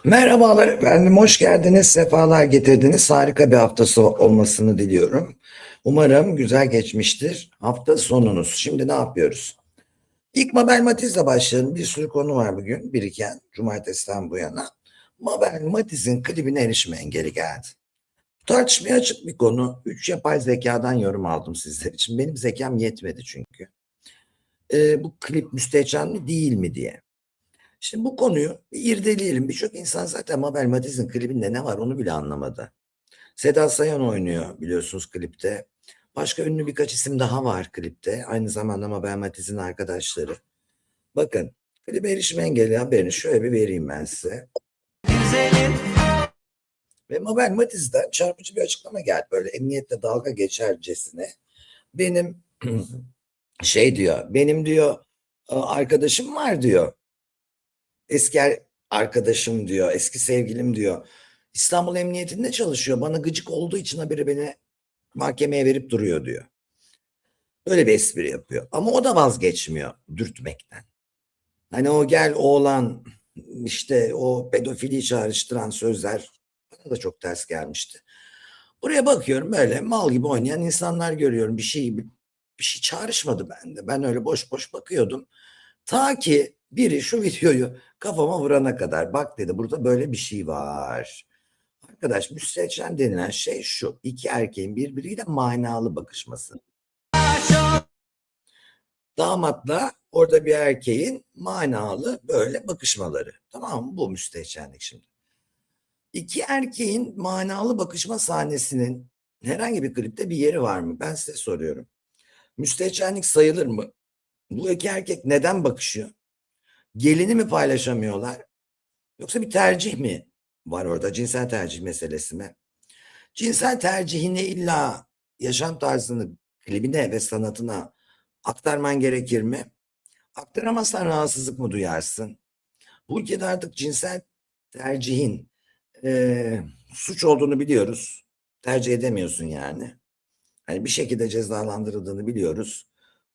Merhabalar efendim, hoş geldiniz, sefalar getirdiniz. Harika bir haftası olmasını diliyorum. Umarım güzel geçmiştir hafta sonunuz. Şimdi ne yapıyoruz? İlk Mabel Matiz'le başlayalım. Bir sürü konu var bugün biriken, cumartesiden bu yana. Mabel Matiz'in klibine erişme engeli geldi. Tartışmaya açık bir konu. Üç yapay zekadan yorum aldım sizler için. Benim zekam yetmedi çünkü. Bu klip müstehcen mi değil mi diye. Şimdi bu konuyu bir irdeleyelim. Birçok insan zaten Mabel Matiz'in klibinde ne var onu bile anlamadı. Seda Sayan oynuyor biliyorsunuz klipte. Başka ünlü birkaç isim daha var klipte. Aynı zamanda Mabel Matiz'in arkadaşları. Bakın klibe erişim engeli haberini şöyle bir vereyim ben size. Ve Mabel Matiz'den çarpıcı bir açıklama geldi. Böyle emniyette dalga geçercesine. Benim şey diyor, benim diyor arkadaşım var diyor. Arkadaşım diyor, eski sevgilim diyor. İstanbul Emniyetinde çalışıyor. Bana gıcık olduğu için haberi beni mahkemeye verip duruyor diyor. Böyle bir espri yapıyor. Ama o da vazgeçmiyor dürtmekten. Hani o gel oğlan işte o pedofili çağrıştıran sözler bana da çok ters gelmişti. Buraya bakıyorum böyle mal gibi oynayan insanlar görüyorum. Bir şey çağrışmadı bende. Ben öyle boş boş bakıyordum. Ta ki biri şu videoyu kafama vurana kadar bak dedi burada böyle bir şey var. Arkadaş müstehcen denilen şey şu iki erkeğin birbiriyle manalı bakışması. Damatla orada bir erkeğin manalı böyle bakışmaları. Tamam mı? Bu müstehcenlik şimdi. İki erkeğin manalı bakışma sahnesinin herhangi bir klipte bir yeri var mı? Ben size soruyorum. Müstehcenlik sayılır mı? Bu iki erkek neden bakışıyor? Gelini mi paylaşamıyorlar? Yoksa bir tercih mi var orada? Cinsel tercih meselesi mi? Cinsel tercihini illa yaşam tarzını klibine ve sanatına aktarman gerekir mi? Aktaramazsan rahatsızlık mı duyarsın? Bu ülkede artık cinsel tercihin suç olduğunu biliyoruz. Tercih edemiyorsun yani. Hani bir şekilde cezalandırıldığını biliyoruz.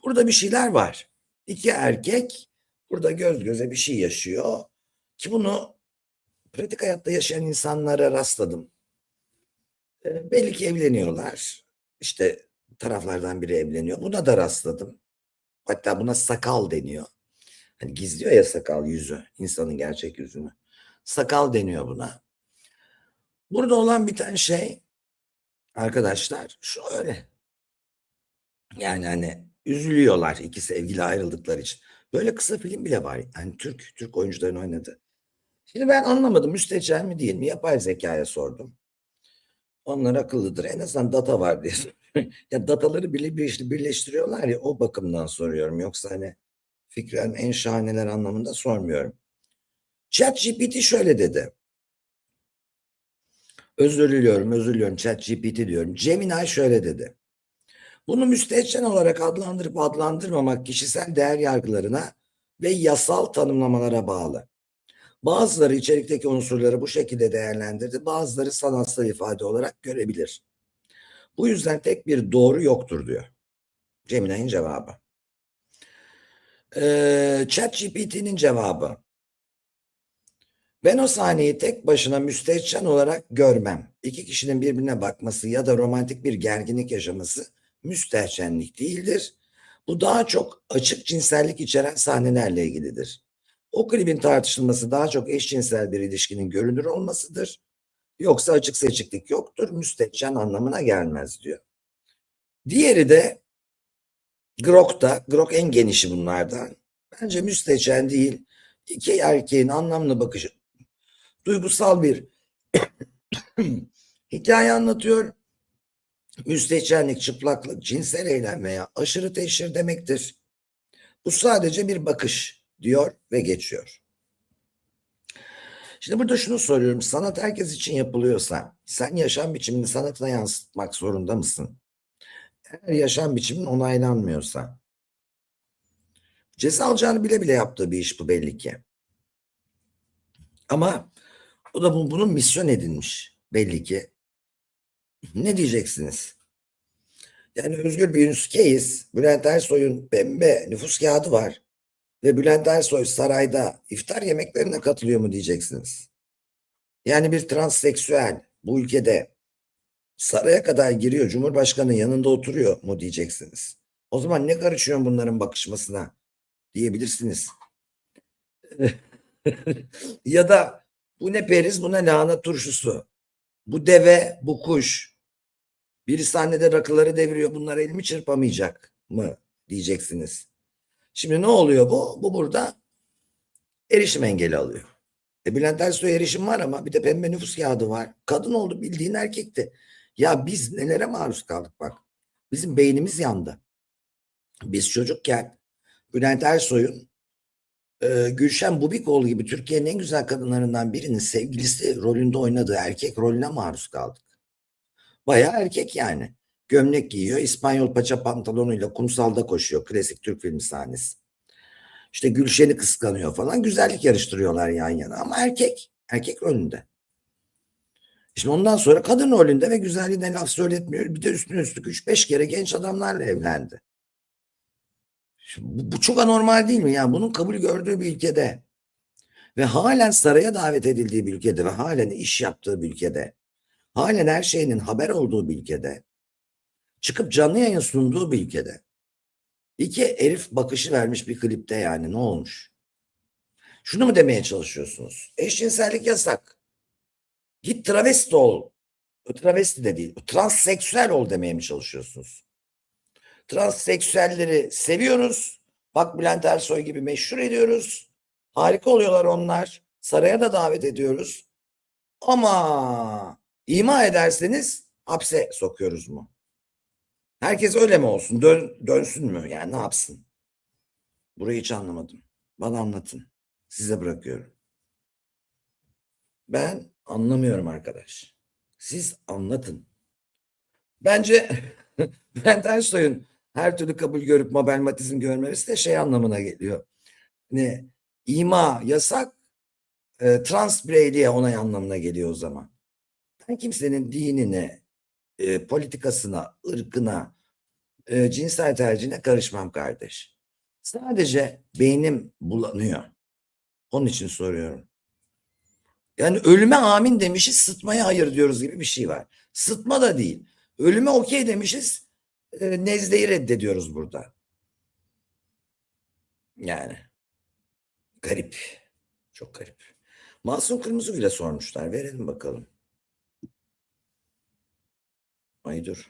Burada bir şeyler var. İki erkek burada göz göze bir şey yaşıyor. Ki bunu pratik hayatta yaşayan insanlara rastladım. Belli ki evleniyorlar. İşte taraflardan biri evleniyor. Buna da rastladım. Hatta buna sakal deniyor. Hani gizliyor ya sakal yüzü, insanın gerçek yüzünü. Sakal deniyor buna. Burada olan bir tane şey arkadaşlar şu öyle. Yani hani üzülüyorlar iki sevgili ayrıldıkları için. Böyle kısa film bile var. Yani Türk oyuncuların oynadı. Şimdi ben anlamadım müstehcen mi değil mi? Yapay zekaya sordum. Onlar akıllıdır. En azından data var diye. Ya dataları bile birleştiriyorlar ya o bakımdan soruyorum. Yoksa hani fikren en şahaneler anlamında sormuyorum. ChatGPT şöyle dedi. Özür diliyorum ChatGPT diyorum. Gemini şöyle dedi. Bunu müstehcen olarak adlandırıp adlandırmamak kişisel değer yargılarına ve yasal tanımlamalara bağlı. Bazıları içerikteki unsurları bu şekilde değerlendirdi, bazıları sanatsal ifade olarak görebilir. Bu yüzden tek bir doğru yoktur diyor. Gemini'nin cevabı. ChatGPT'nin cevabı. Ben o sahneyi tek başına müstehcen olarak görmem. İki kişinin birbirine bakması ya da romantik bir gerginlik yaşaması müstehcenlik değildir. Bu daha çok açık cinsellik içeren sahnelerle ilgilidir. O klibin tartışılması daha çok eşcinsel bir ilişkinin görünür olmasıdır. Yoksa açık seçiklik yoktur, müstehcen anlamına gelmez diyor. Diğeri de Grok'ta, Grok en genişi bunlardan. Bence müstehcen değil, iki erkeğin anlamlı bakışı, duygusal bir hikaye anlatıyor. Müstehcenlik, çıplaklık, cinsel eylem veya aşırı teşhir demektir. Bu sadece bir bakış diyor ve geçiyor. Şimdi burada şunu soruyorum. Sanat herkes için yapılıyorsa sen yaşam biçimini sanatına yansıtmak zorunda mısın? Eğer yaşam biçimin onaylanmıyorsa. Ceza alacağını bile bile yaptığı bir iş bu belli ki. Ama o da bunun misyon edinmiş belli ki. Ne diyeceksiniz? Yani özgür bir ülkeyiz. Bülent Ersoy'un pembe nüfus kağıdı var. Ve Bülent Ersoy sarayda iftar yemeklerine katılıyor mu diyeceksiniz. Yani bir transseksüel bu ülkede saraya kadar giriyor, Cumhurbaşkanı yanında oturuyor mu diyeceksiniz. O zaman ne karışıyorsun bunların bakışmasına diyebilirsiniz. Ya da bu ne periz, bu ne lahana turşusu. Bu deve, bu kuş. Biri sahnede rakıları deviriyor. Bunlar elimi çırpamayacak mı diyeceksiniz. Şimdi ne oluyor bu? Bu burada erişim engeli alıyor. Bülent Ersoy'a erişim var ama bir de pembe nüfus kağıdı var. Kadın oldu, bildiğin erkekti. Ya biz nelere maruz kaldık bak. Bizim beynimiz yandı. Biz çocukken Bülent Ersoy'un Gülşen Bubikoğlu gibi Türkiye'nin en güzel kadınlarından birinin sevgilisi rolünde oynadığı erkek rolüne maruz kaldık. Bayağı erkek yani. Gömlek giyiyor, İspanyol paça pantolonuyla kumsalda koşuyor. Klasik Türk filmi sahnesi. İşte Gülşen'i kıskanıyor falan. Güzellik yarıştırıyorlar yan yana ama erkek. Erkek rolünde. Şimdi ondan sonra kadın rolünde ve güzelliğine laf söyletmiyor. Bir de üstüne üstlük 3-5 kere genç adamlarla evlendi. Şimdi bu çok anormal değil mi? Yani bunun kabul gördüğü bir ülkede ve halen saraya davet edildiği bir ülkede ve halen iş yaptığı bir ülkede, halen her şeyinin haber olduğu bir ülkede, çıkıp canlı yayın sunduğu bir ülkede, iki herif bakışı vermiş bir klipte yani ne olmuş? Şunu mu demeye çalışıyorsunuz? Eşcinsellik yasak. Git travesti ol. Travesti de değil. Transseksüel ol demeye mi çalışıyorsunuz? Transseksüelleri seviyoruz. Bak Bülent Ersoy gibi meşhur ediyoruz. Harika oluyorlar onlar. Saraya da davet ediyoruz. Ama ima ederseniz hapse sokuyoruz mu? Herkes öyle mi olsun? Dönsün mü? Yani ne yapsın? Burayı hiç anlamadım. Bana anlatın. Size bırakıyorum. Ben anlamıyorum arkadaş. Siz anlatın. Bence Bülent Ersoy'un her türlü kabul görüp mabelmatizm görmesi de şey anlamına geliyor. Ne? İma yasak, trans bireyliğe onay anlamına geliyor o zaman. Ben kimsenin dinine, politikasına, ırkına, cinsel tercihine karışmam kardeş. Sadece beynim bulanıyor. Onun için soruyorum. Yani ölüme amin demişiz, sıtmaya hayır diyoruz gibi bir şey var. Sıtma da değil. Ölüme okey demişiz, nezleyi reddediyoruz burada. Yani garip. Çok garip. Masum Kırmızıgül'e sormuşlar. Verelim bakalım. Ay dur.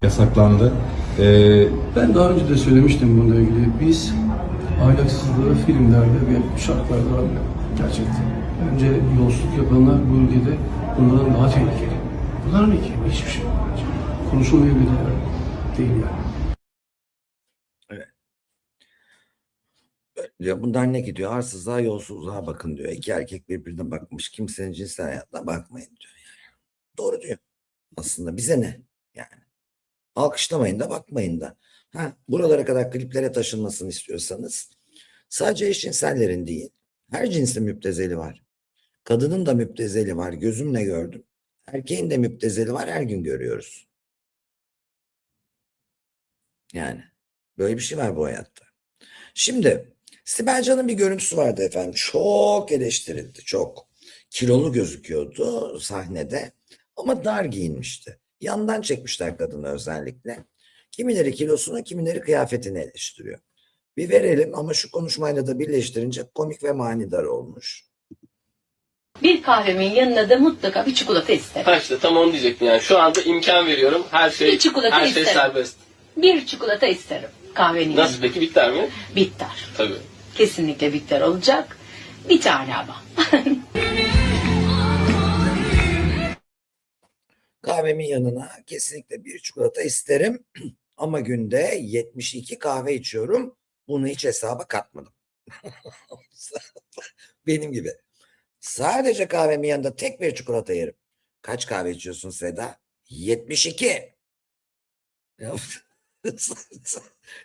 Yasaklandı. Ben daha önce de söylemiştim bununla ilgili. Biz ahlaksızlığı filmlerde ve şarkılarda var gerçekten. Bence yolsuzluk yapanlar bu ülkede bunlardan daha tehlikeli. Bunlar ne ki? Hiçbir şey yok bence. Konuşulmuyor bile değil yani. Evet. Diyor, bundan ne gidiyor? Arsızlığa, yolsuzluğa bakın diyor. İki erkek birbirine bakmış. Kimsenin cinsel hayatına bakmayın diyor. Yani. Doğru diyor. Aslında bize ne? Yani. Alkışlamayın da bakmayın da. Ha, buralara kadar kliplere taşınmasını istiyorsanız sadece eşcinsellerin değil, her cinsin müptezeli var. Kadının da müptezeli var. Gözümle gördüm. Erkeğin de müptezeli var. Her gün görüyoruz. Yani böyle bir şey var bu hayatta. Şimdi Sibel Can'ın bir görüntüsü vardı efendim. Çok eleştirildi. Çok. Kilolu gözüküyordu sahnede. Ama dar giyinmişti. Yandan çekmişler kadını özellikle. Kimileri kilosunu, kimileri kıyafetini eleştiriyor. Bir verelim ama şu konuşmayla da birleştirince komik ve manidar olmuş. Bir kahvemin yanına da mutlaka bir çikolata isterim. Ha işte tam onu diyecektim yani. Şu anda imkan veriyorum. Her şey Bir çikolata her şey isterim. serbest. Bir çikolata isterim kahvenin Nasıl yanına. peki bitter mi? Bitter. Tabii. Kesinlikle bitter olacak. Bir tane ama. Kahvemin yanına kesinlikle bir çikolata isterim ama günde 72 kahve içiyorum. Bunu hiç hesaba katmadım. Benim gibi. Sadece kahvemin yanında tek bir çikolata yerim. Kaç kahve içiyorsun Seda? 72. Ya,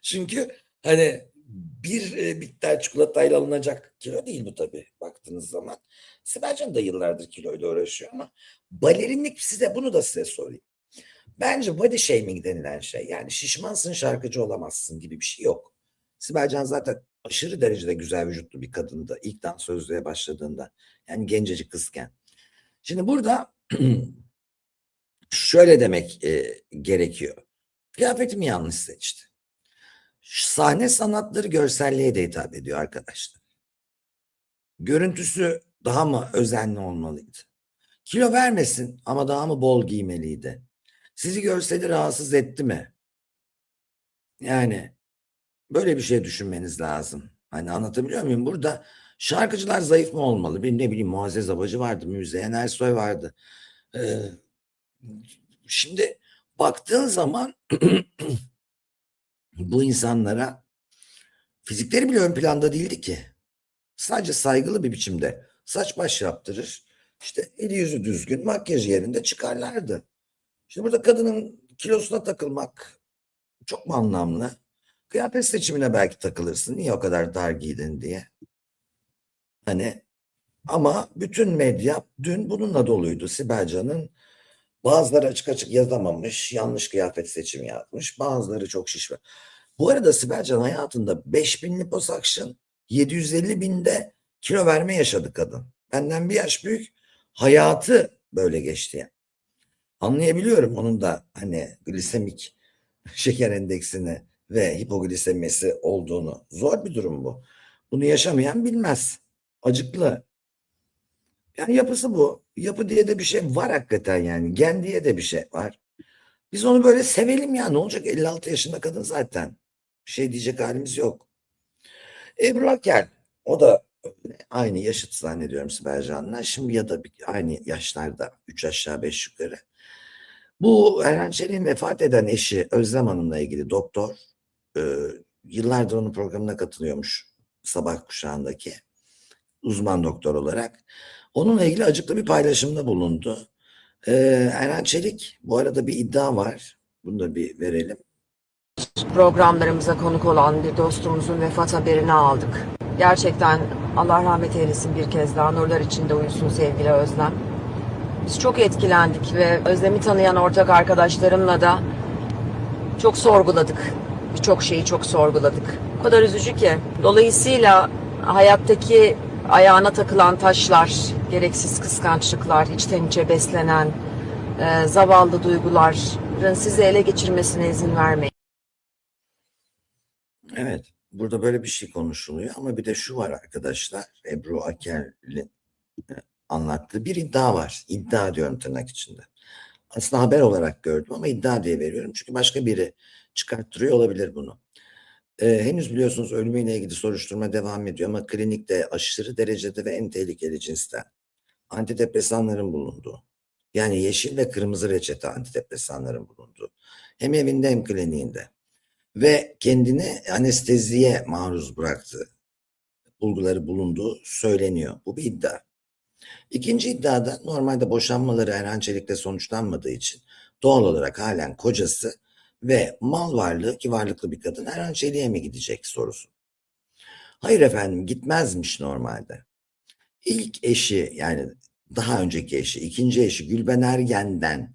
çünkü hani bir bitter çikolatayla alınacak kilo değil bu tabii baktığınız zaman. Sibel Can da yıllardır kiloyla uğraşıyor ama balerinlik size bunu da size sorayım. Bence body shaming denilen şey yani şişmansın şarkıcı olamazsın gibi bir şey yok. Sibel Can zaten aşırı derecede güzel vücutlu bir kadındı ilk dansözlüğe başladığında. Yani gencecik kızken. Şimdi burada şöyle demek gerekiyor. Kıyafetimi yanlış seçti. Sahne sanatları görselliğe de hitap ediyor arkadaşlar. Görüntüsü daha mı özenli olmalıydı? Kilo vermesin ama daha mı bol giymeliydi? Sizi görseli rahatsız etti mi? Yani böyle bir şey düşünmeniz lazım. Hani anlatabiliyor muyum? Burada şarkıcılar zayıf mı olmalı? Bir ne bileyim Muazzez Abacı vardı, Müzeyyen Ersoy vardı. Ee, Şimdi baktığın zaman bu insanlara fizikleri bile ön planda değildi ki. Sadece saygılı bir biçimde saç baş yaptırır. İşte eli yüzü düzgün, makyaj yerinde çıkarlardı. Şimdi burada kadının kilosuna takılmak çok mu anlamlı? Kıyafet seçimine belki takılırsın. Niye o kadar dar giydin diye. Hani ama bütün medya dün bununla doluydu. Sibel Can'ın bazıları açık açık yazamamış, yanlış kıyafet seçimi yapmış. Bazıları çok şişman. Bu arada Sibel Can hayatında 5.000 liposuction, 750 binde kilo verme yaşadı kadın. Benden bir yaş büyük. Hayatı böyle geçti yani. Anlayabiliyorum onun da hani glisemik şeker endeksini ve hipoglisemisi olduğunu. Zor bir durum bu. Bunu yaşamayan bilmez. Acıklı. Yani yapısı bu. Yapı diye de bir şey var hakikaten yani. Gen diye de bir şey var. Biz onu böyle sevelim ya. Ne olacak? 56 yaşında kadın zaten. Bir şey diyecek halimiz yok. Ebru Akel. O da öyle. Aynı yaşıt zannediyorum Sibel Can'la. Şimdi ya da aynı yaşlarda. 3 aşağı 5 yukarı. Bu Erhan Çelik'in vefat eden eşi Özlem Hanım'la ilgili doktor. e, Yıllardır onun programına katılıyormuş. Sabah kuşağındaki uzman doktor olarak. Onunla ilgili acıklı bir paylaşımda bulundu. Erhan Çelik, bu arada bir iddia var. Bunu da bir verelim. Programlarımıza konuk olan bir dostumuzun vefat haberini aldık. Gerçekten Allah rahmet eylesin bir kez daha. Nurlar içinde uyusun sevgili Özlem. Biz çok etkilendik ve Özlem'i tanıyan ortak arkadaşlarımla da çok sorguladık. Birçok şeyi çok sorguladık. O kadar üzücü ki. Dolayısıyla hayattaki ayağına takılan taşlar, gereksiz kıskançlıklar, içten içe beslenen zavallı duyguların sizi ele geçirmesine izin vermeyin. Evet, burada böyle bir şey konuşuluyor ama bir de şu var arkadaşlar. Ebru Akel'in anlattığı bir iddia var. İddia diyorum tırnak içinde. Aslında haber olarak gördüm ama iddia diye veriyorum. Çünkü başka biri çıkarttırıyor olabilir bunu. Henüz biliyorsunuz ölümüyle ilgili soruşturma devam ediyor ama klinikte aşırı derecede ve en tehlikeli cinsten antidepresanların bulunduğu, yani yeşil ve kırmızı reçete antidepresanların bulunduğu, hem evinde hem kliniğinde ve kendini anesteziye maruz bıraktığı bulguları bulunduğu söyleniyor. Bu bir iddia. İkinci iddiada normalde boşanmaları Erhan Çelik'le sonuçlanmadığı için doğal olarak halen kocası ve mal varlığı ki varlıklı bir kadın Erhan Çelik'e mi gidecek sorusu. Hayır efendim gitmezmiş normalde. İlk eşi yani daha önceki eşi, ikinci eşi Gülben Ergen'den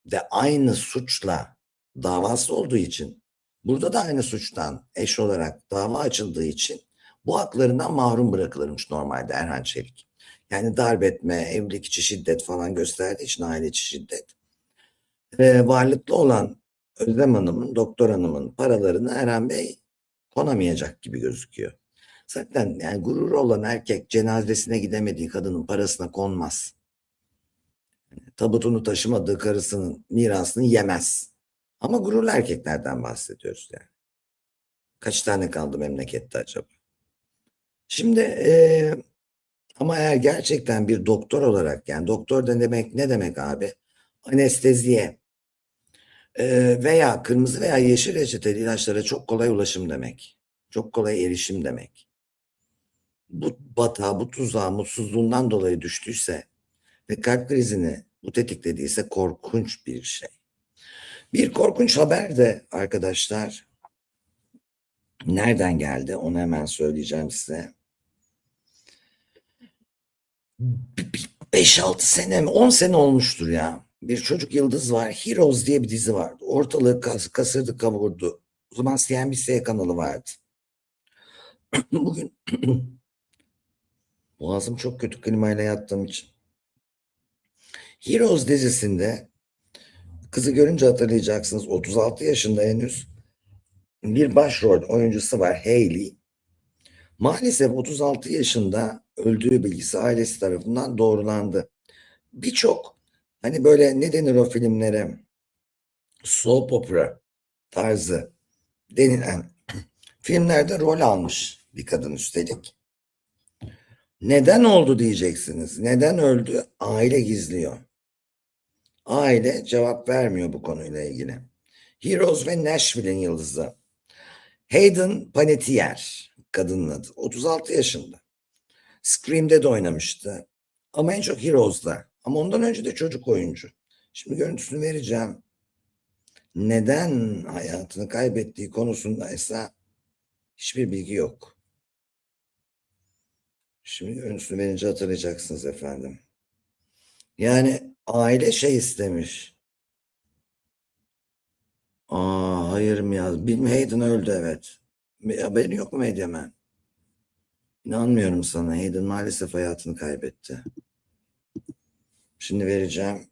de aynı suçla davası olduğu için burada da aynı suçtan eş olarak dava açıldığı için bu haklarından mahrum bırakılırmış normalde Erhan Çelik. Yani darp etme, evlilik içi şiddet falan gösterdiği için aile içi şiddet. Varlıklı olan Özlem Hanım'ın, Doktor Hanım'ın paralarını Erhan Bey konamayacak gibi gözüküyor. Zaten yani gururu olan erkek cenazesine gidemediği kadının parasına konmaz. Tabutunu taşımadığı karısının mirasını yemez. Ama gururlu erkeklerden bahsediyoruz yani. Kaç tane kaldı memlekette acaba? Şimdi ama eğer gerçekten bir doktor olarak yani doktor da demek ne demek abi? Anesteziye veya kırmızı veya yeşil reçeteli ilaçlara çok kolay ulaşım demek. Çok kolay erişim demek. Bu batağa, bu tuzağa mutsuzluğundan dolayı düştüyse ve kalp krizini bu tetiklediyse korkunç bir şey. Bir korkunç haber de arkadaşlar nereden geldi onu hemen söyleyeceğim size. 5-6 sene mi 10 sene olmuştur ya. Bir çocuk yıldız var. Heroes diye bir dizi vardı. Ortalığı kasırdı kavurdu. O zaman CNBC kanalı vardı. Bugün boğazım çok kötü klimayla yattığım için. Heroes dizisinde kızı görünce hatırlayacaksınız. 36 yaşında henüz bir başrol oyuncusu var, Hailey. Maalesef 36 yaşında öldüğü bilgisi ailesi tarafından doğrulandı. Birçok hani böyle ne denir o filmlere, soap opera tarzı denilen filmlerde rol almış bir kadın üstelik. Neden oldu diyeceksiniz. Neden öldü? Aile gizliyor. Aile cevap vermiyor bu konuyla ilgili. Heroes ve Nashville'in yıldızı. Hayden Panettiere kadının adı. 36 yaşında. Scream'de de oynamıştı. Ama en çok Heroes'da. Ama ondan önce de çocuk oyuncu. Şimdi görüntüsünü vereceğim. Neden hayatını kaybettiği konusunda ise hiçbir bilgi yok. Şimdi görüntüsünü verince hatırlayacaksınız efendim. Yani aile şey istemiş. Hayır mı ya? Hayden öldü, evet. Haberin yok mu Medyamen? İnanmıyorum sana. Hayden maalesef hayatını kaybetti. Şimdi vereceğim.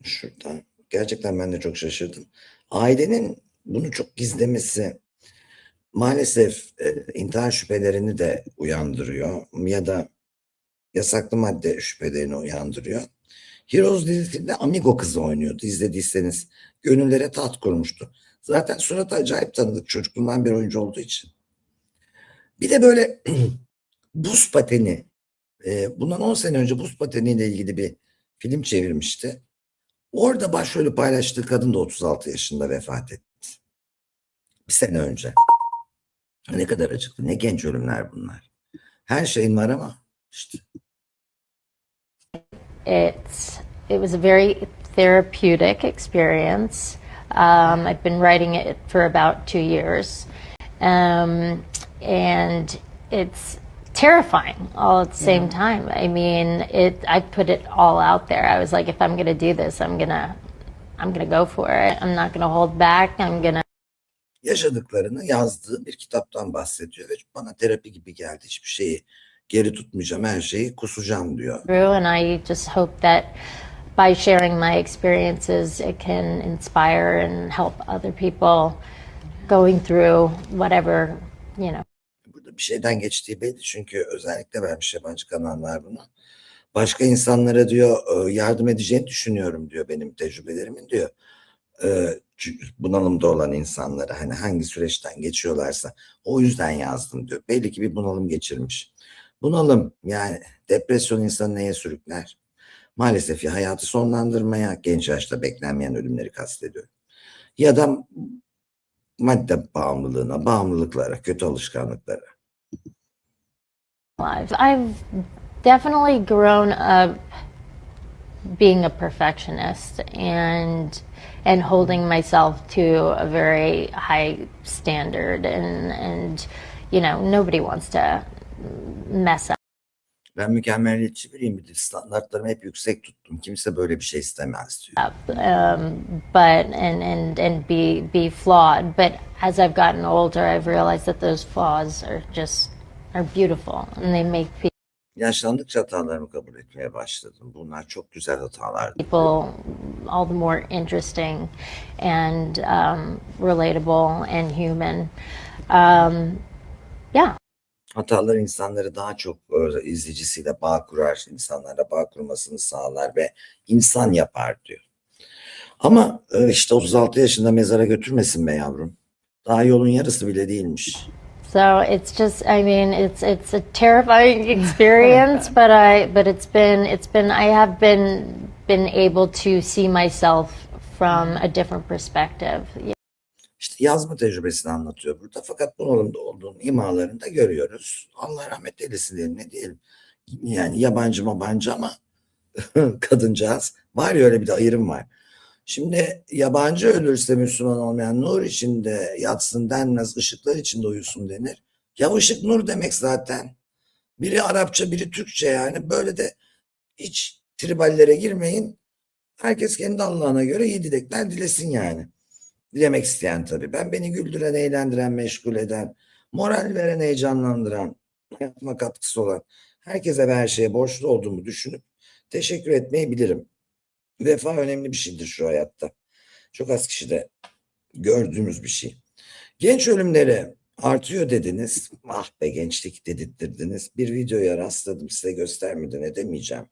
Şuradan. Gerçekten ben de çok şaşırdım. Ailenin bunu çok gizlemesi maalesef intihar şüphelerini de uyandırıyor ya da yasaklı madde şüphelerini uyandırıyor. Heroes dizisinde Amigo kızı oynuyordu. İzlediyseniz gönüllere taht kurmuştu. Zaten suratı acayip tanıdık çocukluğundan bir oyuncu olduğu için. Bir de böyle buz pateni, bundan 10 sene önce buz pateniyle ilgili bir film çevirmişti. Orada başrolü paylaştığı kadın da 36 yaşında vefat etti. Bir sene önce. Ne kadar acıklı, ne genç ölümler bunlar. Her şeyin var ama işte. It was a very therapeutic experience. I've been writing it for about 2 years, and it's terrifying all at the same time. I mean, I put it all out there. I was like, if I'm going to do this, I'm gonna go for it. I'm not going to hold back. I'm gonna. Yaşadıklarını yazdığı bir kitaptan bahsediyor ve bana terapi gibi geldi. Hiçbir şeyi geri tutmayacağım, her şeyi kusacağım diyor. And I just hope that by sharing my experiences, it can inspire and help other people going through whatever, Burada bir şeyden geçtiği belli çünkü özellikle vermiş yabancı kanallar bunu. Başka insanlara diyor yardım edeceğini düşünüyorum diyor, benim tecrübelerimin diyor. Bunalımda olan insanlara, hani hangi süreçten geçiyorlarsa o yüzden yazdım diyor. Belli ki bir bunalım geçirmiş. Bunalım, yani depresyon insanı neye sürükler? Maalesef ya hayatı sonlandırmaya, genç yaşta beklenmeyen ölümleri kastediyor. Ya da madde bağımlılığına, bağımlılıklara, kötü alışkanlıklara. lives. I've definitely grown up being a perfectionist and holding myself to a very high standard, and nobody wants to mess up. Ben mükemmeliyetçi biriyim, bir de standartlarımı hep yüksek tuttum. Kimse böyle bir şey istemez diyor. But and be flawed. But as I've gotten older, I've realized that those flaws are beautiful, and they make Yaşlandıkça hatalarımı kabul etmeye başladım. Bunlar çok güzel hatalardı. people all the more interesting and relatable and human. Yeah. Hatalar insanları daha çok izleyicisiyle bağ kurar, insanlarla bağ kurmasını sağlar ve insan yapar diyor. Ama işte 36 yaşında mezara götürmesin be yavrum. Daha yolun yarısı bile değilmiş. So it's just, I mean, it's a terrifying experience, but I have been able to see myself from a different perspective. İşte yazma tecrübesini anlatıyor burada. Fakat bunalımda olduğunu imalarını da görüyoruz. Allah rahmet eylesin diyelim, ne diyelim. Yani yabancı ama kadıncağız. Var ya, öyle bir de ayrım var. Şimdi yabancı ölürse Müslüman olmayan nur içinde yatsın denmez, ışıklar içinde uyusun denir. Ya ışık nur demek zaten. Biri Arapça, biri Türkçe yani. Böyle de hiç triballere girmeyin. Herkes kendi Allah'ına göre iyi dilekler dilesin yani. Dilemek isteyen tabii. Beni güldüren, eğlendiren, meşgul eden, moral veren, heyecanlandıran, hayatıma katkısı olan herkese ve her şeye borçlu olduğumu düşünüp teşekkür etmeyi bilirim. Vefa önemli bir şeydir şu hayatta. Çok az kişide gördüğümüz bir şey. Genç ölümleri artıyor dediniz. Ah be gençlik dedirttirdiniz. Bir videoya rastladım, size göstermeden edemeyeceğim.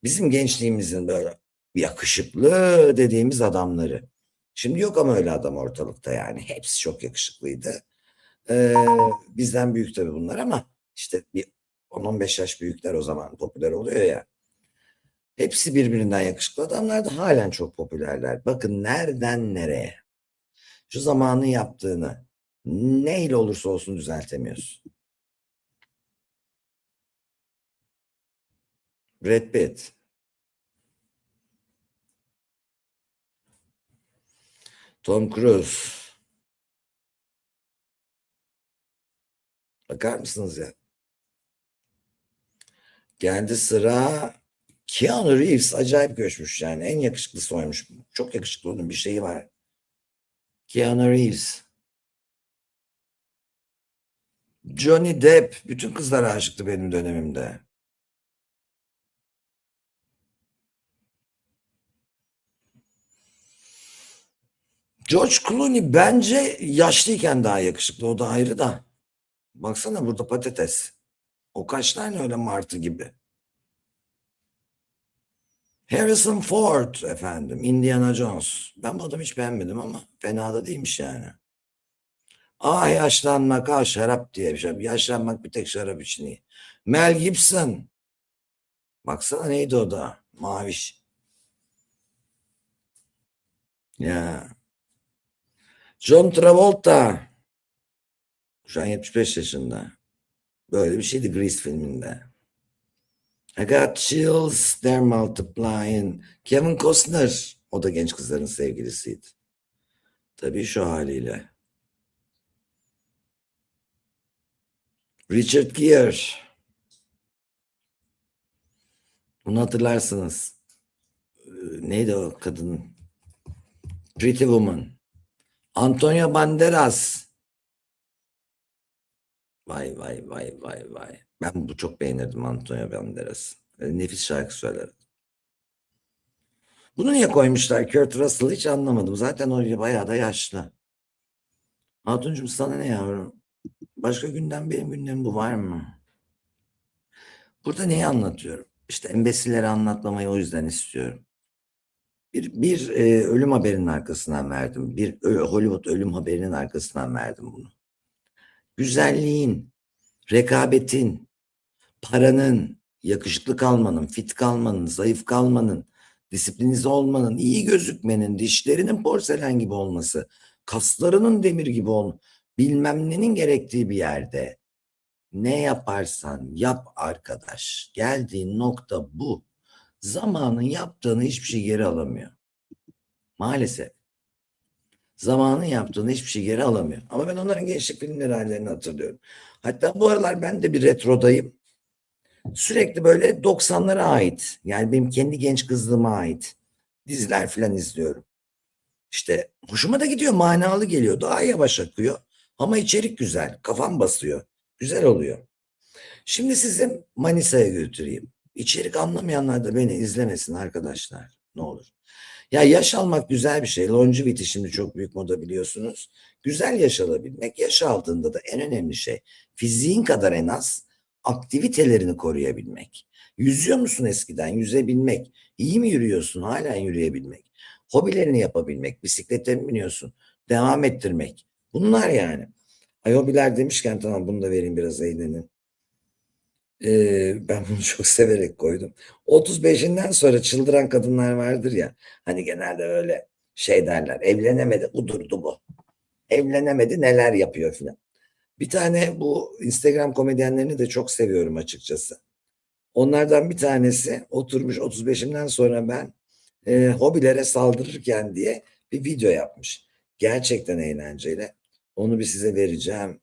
Bizim gençliğimizin böyle yakışıklı dediğimiz adamları. Şimdi yok ama öyle adam ortalıkta yani. Hepsi çok yakışıklıydı. Bizden büyük tabii bunlar ama işte bir 10-15 yaş büyükler o zaman popüler oluyor ya. Hepsi birbirinden yakışıklı adamlar da halen çok popülerler. Bakın nereden nereye. Şu zamanın yaptığını neyle olursa olsun düzeltemiyorsun. Brad Pitt. Tom Cruise. Bakar mısınız ya? Geldi sıra Keanu Reeves, acayip göçmüş yani. En yakışıklısı oymuş. Çok yakışıklı, onun bir şeyi var. Keanu Reeves. Johnny Depp. Bütün kızlar aşıktı benim dönemimde. George Clooney bence yaşlıyken daha yakışıklı. O da ayrı da. Baksana burada patates. O kaç tane öyle martı gibi. Harrison Ford efendim. Indiana Jones. Ben bu adamı hiç beğenmedim ama fena da değilmiş yani. Ah yaşlanmak, ah şarap diye bir şey. Yaşlanmak bir tek şarap için iyi. Mel Gibson. Baksana neydi o da? Maviş. Ya. John Travolta. Şu an 75 yaşında. Böyle bir şeydi Grease filminde. I got chills, they're multiplying. Kevin Costner. O da genç kızların sevgilisiydi. Tabii şu haliyle. Richard Gere. Bunu hatırlarsınız. Neydi o kadın? Pretty Woman. Antonio Banderas. Vay vay vay vay vay. Ben bu çok beğenirdim Antonio Banderas. Nefis şarkı söyler. Bunu niye koymuşlar? Kurt Russell hiç anlamadım. Zaten o bayağı da yaşlı. Hatuncum sana ne yavrum? Başka gündem benim gündemim bu var mı? Burada neyi anlatıyorum? İşte embesilleri anlatmamayı o yüzden istiyorum. Bir ölüm haberinin arkasından verdim. Bir Hollywood ölüm haberinin arkasından verdim bunu. Güzelliğin, rekabetin, paranın, yakışıklı kalmanın, fit kalmanın, zayıf kalmanın, disiplinize olmanın, iyi gözükmenin, dişlerinin porselen gibi olması, kaslarının demir gibi olması, bilmem nenin gerektiği bir yerde ne yaparsan yap arkadaş. Geldiğin nokta bu. Zamanın yaptığını hiçbir şey geri alamıyor. Maalesef. Zamanın yaptığını hiçbir şey geri alamıyor. Ama ben onların gençlik filmleri hallerini hatırlıyorum. Hatta bu aralar ben de bir retrodayım. Sürekli böyle 90'lara ait, yani benim kendi genç kızlığıma ait diziler falan izliyorum. İşte hoşuma da gidiyor, manalı geliyor, daha yavaş akıyor ama içerik güzel, kafam basıyor, güzel oluyor. Şimdi sizi Manisa'ya götüreyim. İçerik anlamayanlar da beni izlemesin arkadaşlar, ne olur. Ya yaş almak güzel bir şey. Longevity şimdi çok büyük moda biliyorsunuz. Güzel yaş alabilmek, yaş aldığında da en önemli şey fiziğin kadar en az aktivitelerini koruyabilmek. Yüzüyor musun eskiden? Yüzebilmek. İyi mi yürüyorsun? Halen yürüyebilmek. Hobilerini yapabilmek. Bisiklete mi biniyorsun? Devam ettirmek. Bunlar yani. Ay hobiler demişken tamam bunu da vereyim biraz eğlenin. Ben bunu çok severek koydum. 35'inden sonra çıldıran kadınlar vardır ya. Hani genelde öyle şey derler. Evlenemedi, udurdu bu. Evlenemedi, neler yapıyor filan. Bir tane bu Instagram komedyenlerini de çok seviyorum açıkçası. Onlardan bir tanesi oturmuş 35'imden sonra ben hobilere saldırırken diye bir video yapmış. Gerçekten eğlenceli. Onu bir size vereceğim.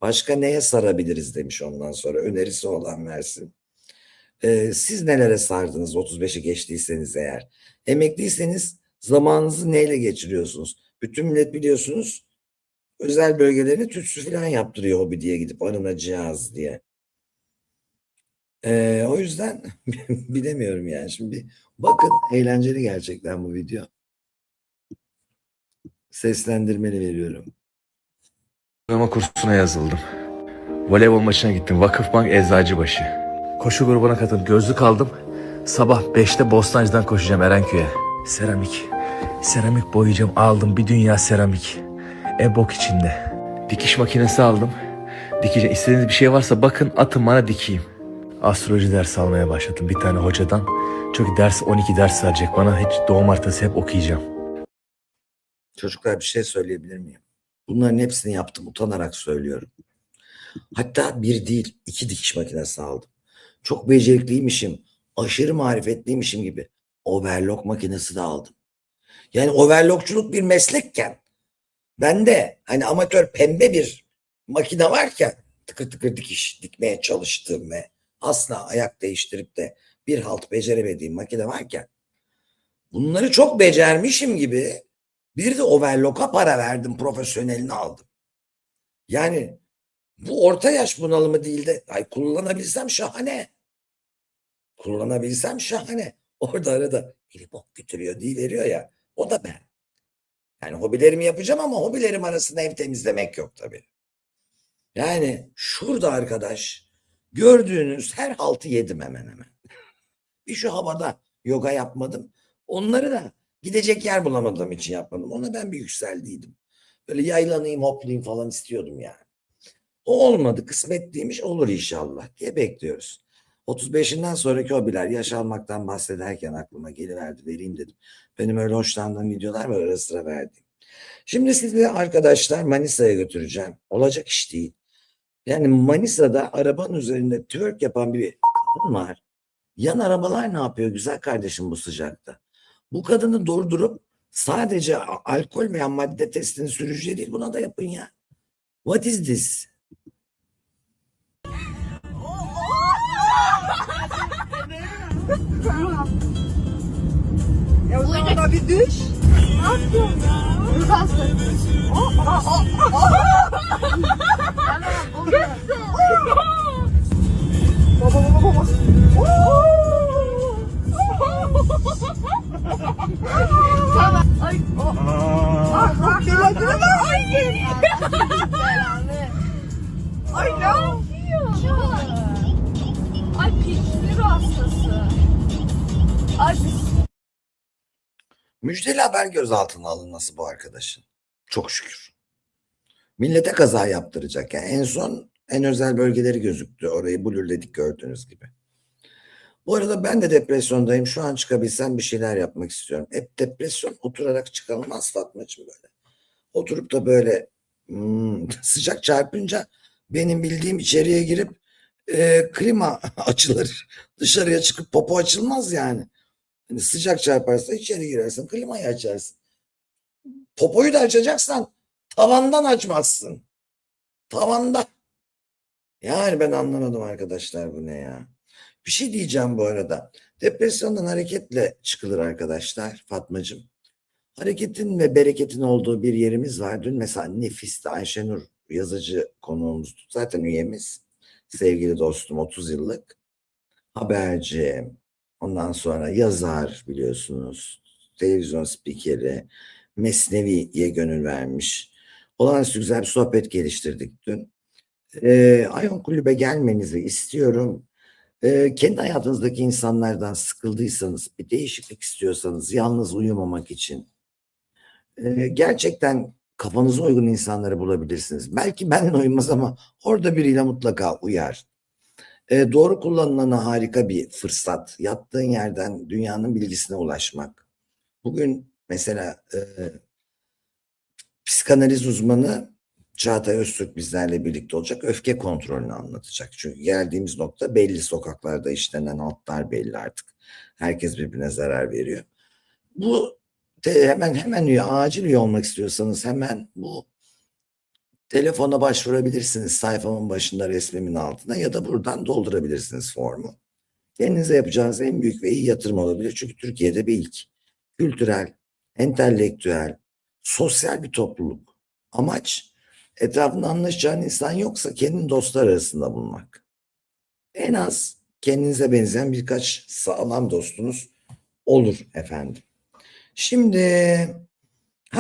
Başka neye sarabiliriz demiş ondan sonra. Önerisi olan versin. Siz nelere sardınız 35'i geçtiyseniz eğer? Emekliyseniz Zamanınızı neyle geçiriyorsunuz? Bütün millet biliyorsunuz özel bölgelerine tütsü falan yaptırıyor hobi diye, gidip arınacağız diye. O yüzden bilemiyorum yani. Şimdi bakın, eğlenceli gerçekten bu video. Seslendirmeni veriyorum. Uygulama kursuna yazıldım. Voleybol maçına gittim. Vakıfbank Eczacıbaşı. Koşu grubuna katıldım. Gözlük aldım. Sabah 5'te Bostancı'dan koşacağım Erenköy'e. Seramik. Seramik boyayacağım. Aldım bir dünya seramik. Ebok içinde. Dikiş makinesi aldım. Dikeceğim. İstediğiniz bir şey varsa bakın, atın bana, dikeyim. Astroloji dersi almaya başladım bir tane hocadan. Çünkü 12 ders verecek bana. Hiç doğum haritası hep okuyacağım. Çocuklar, bir şey söyleyebilir miyim? Bunların hepsini yaptım, utanarak söylüyorum. Hatta bir değil, 2 dikiş makinesi aldım. Çok becerikliymişim, aşırı marifetliymişim gibi overlock makinesi de aldım. Yani overlockçuluk bir meslekken, ben de hani amatör pembe bir makine varken tıkır tıkır dikiş dikmeye çalıştığım ve asla ayak değiştirip de bir halt beceremediğim makine varken, bunları çok becermişim gibi bir de overlock'a para verdim, profesyonelini aldım. Yani bu orta yaş bunalımı değil de, ay kullanabilsem şahane. Kullanabilsem şahane. Orada arada eli bok götürüyor diye veriyor ya. O da ben. Yani hobilerimi yapacağım ama hobilerim arasında ev temizlemek yok tabii. Yani şurada arkadaş, gördüğünüz her haltı yedim hemen hemen. Bir şu havada yoga yapmadım. Onları da gidecek yer bulamadığım için yapmadım. Ona ben bir yükseldiydim. Böyle yaylanayım, hoplayayım falan istiyordum yani. O olmadı, kısmet değilmiş, olur inşallah diye bekliyoruz. 35'inden sonraki hobiler, yaş almaktan bahsederken aklıma geliverdi, vereyim dedim. Benim öyle hoşlandığım videolar var, ara sıra verdiğim. Şimdi sizi arkadaşlar Manisa'ya götüreceğim. Olacak iş değil. Yani Manisa'da arabanın üzerinde twerk yapan bir kadın var. Yan arabalar ne yapıyor güzel kardeşim bu sıcakta? Bu kadını durdurup sadece alkol veya madde testini sürücüye değil, buna da yapın ya. What is this? Ya o zaman da bir düş. Ne yapıyorsun ya? Buradasın. Baba. Tamam. Ay. Bak biladını da ay. Ay ne yapıyor? Ay pislik hastası. Ay Müjdeli haber, gözaltına alınması bu arkadaşın. Çok şükür. Millete kaza yaptıracak. Yani en son en özel bölgeleri gözüktü. Orayı blurledik gördüğünüz gibi. Bu arada ben de depresyondayım. Şu an çıkabilsem bir şeyler yapmak istiyorum. Hep depresyon oturarak çıkılmaz Fatmacığım böyle. Oturup da böyle sıcak çarpınca benim bildiğim içeriye girip klima açılır. Dışarıya çıkıp popo açılmaz yani. Hani sıcak çarparsa içeri girersin, klimayı açarsın. Popoyu da açacaksan tavandan açmazsın. Tavanda. Yani ben anlamadım arkadaşlar, bu ne ya. Bir şey diyeceğim bu arada. Depresyondan hareketle çıkılır arkadaşlar Fatmacığım. Hareketin ve bereketin olduğu bir yerimiz var. Dün mesela Nefis'te Ayşenur yazıcı konuğumuzdu. Zaten üyemiz. Sevgili dostum, 30 yıllık. Haberci. Ondan sonra yazar biliyorsunuz. Televizyon spikeri. Mesnevi'ye gönül vermiş. Olağanüstü güzel bir sohbet geliştirdik dün. Ayon Kulübe gelmenizi istiyorum. Kendi hayatınızdaki insanlardan sıkıldıysanız, bir değişiklik istiyorsanız, yalnız uyumamak için gerçekten kafanıza uygun insanları bulabilirsiniz. Belki benimle uymaz ama orada biriyle mutlaka uyar. Doğru kullanılana harika bir fırsat. Yattığın yerden dünyanın bilgisine ulaşmak. Bugün mesela psikanaliz uzmanı Çağatay Öztürk bizlerle birlikte olacak. Öfke kontrolünü anlatacak. Çünkü geldiğimiz nokta belli, sokaklarda işlenen altlar belli artık. Herkes birbirine zarar veriyor. Bu hemen üye, acil üye olmak istiyorsanız hemen bu telefona başvurabilirsiniz. Sayfamın başında, resmimin altına, ya da buradan doldurabilirsiniz formu. Kendinize yapacağınız en büyük ve iyi yatırım olabilir. Çünkü Türkiye'de bir ilk. Kültürel, entelektüel, sosyal bir topluluk. Amaç etrafında anlaşacağın insan yoksa kendin dostlar arasında bulunmak. En az kendinize benzeyen birkaç sağlam dostunuz olur efendim. Şimdi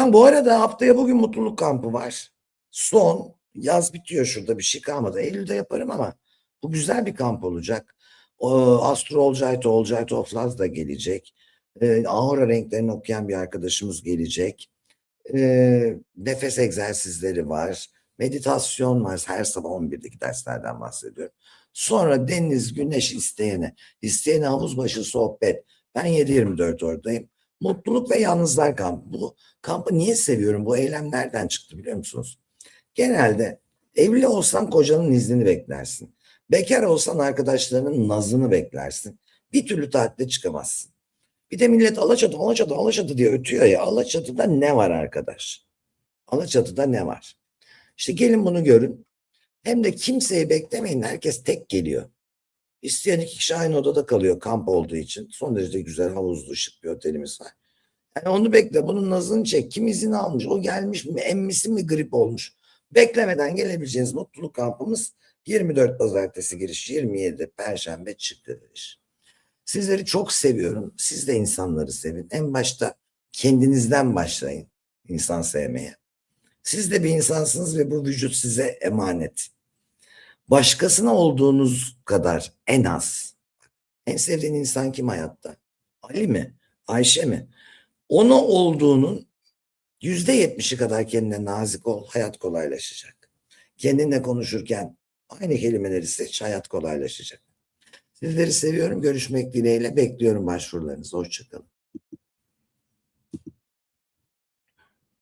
bu arada haftaya bugün mutluluk kampı var. Son yaz bitiyor, şurada bir şey kalmadı. Eylül'de yaparım ama bu güzel bir kamp olacak. Astro Olcay Toflaz da gelecek. Aura renklerini okuyan bir arkadaşımız gelecek. Nefes egzersizleri var. Meditasyon var. Her sabah 11'deki derslerden bahsediyorum. Sonra deniz, güneş isteyene havuz başı sohbet. Ben 7/24 oradayım. Mutluluk ve yalnızlar kampı. Bu kampı niye seviyorum? Bu eylem nereden çıktı biliyor musunuz? Genelde evli olsan kocanın iznini beklersin. Bekar olsan arkadaşlarının nazını beklersin. Bir türlü tatile çıkamazsın. Bir de millet Alaçatı diye ötüyor ya. Alaçatı'da ne var arkadaş? Alaçatı'da ne var? İşte gelin bunu görün. Hem de kimseyi beklemeyin. Herkes tek geliyor. İsteyen 2 kişi aynı odada kalıyor kamp olduğu için. Son derece güzel havuzlu şık bir otelimiz var. Yani onu bekle. Bunun nazını çek. Kim izin almış? O gelmiş mi? Emmisi mi grip olmuş? Beklemeden gelebileceğiniz mutluluk kampımız 24 pazartesi giriş, 27 perşembe çıkış. Sizleri çok seviyorum. Siz de insanları sevin. En başta kendinizden başlayın insan sevmeye. Siz de bir insansınız ve bu vücut size emanet. Başkasına olduğunuz kadar en az. En sevdiğin insan kim hayatta? Ali mi? Ayşe mi? Ona olduğunun %70'i kadar kendine nazik ol, hayat kolaylaşacak. Kendinle konuşurken aynı kelimeleri seç, hayat kolaylaşacak. Sizleri seviyorum. Görüşmek dileğiyle bekliyorum başvurularınızı. Hoşça kalın.